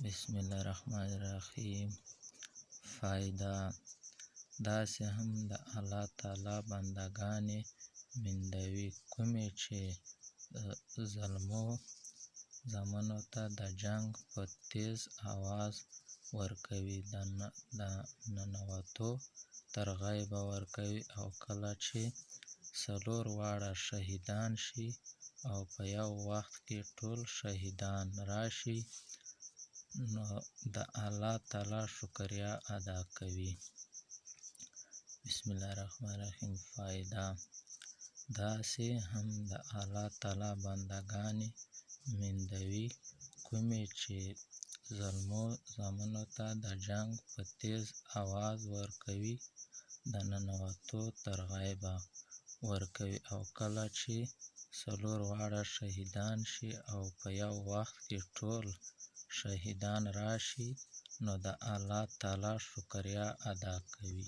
بسم الله الرحمن الرحیم. فایده: داسې هم د الله تعالی بندګانې میندوي کومې چې زامنو ته د جنګ په تیز اواز ورکوي، د ننوتو ترغیب ورکوي، او کله چې څلور واړه شهیدان شي او په یو وخت کې ټول شهیدان راشي، نو د الله تعالی شکریه ادا کوي. بسم الله الرحمن الرحیم. فایده: داسې هم د الله تعالی بندګانې میندوي کومې چې زامنو ته د جنګ په تیز اواز ورکوي، د ننوتو ترغیب ورکوي، او کله چې څلور واړه شهیدان شي او په یو وخت کې ټول شهیدان راشي، نو د الله تعالی شکریه ادا کوي.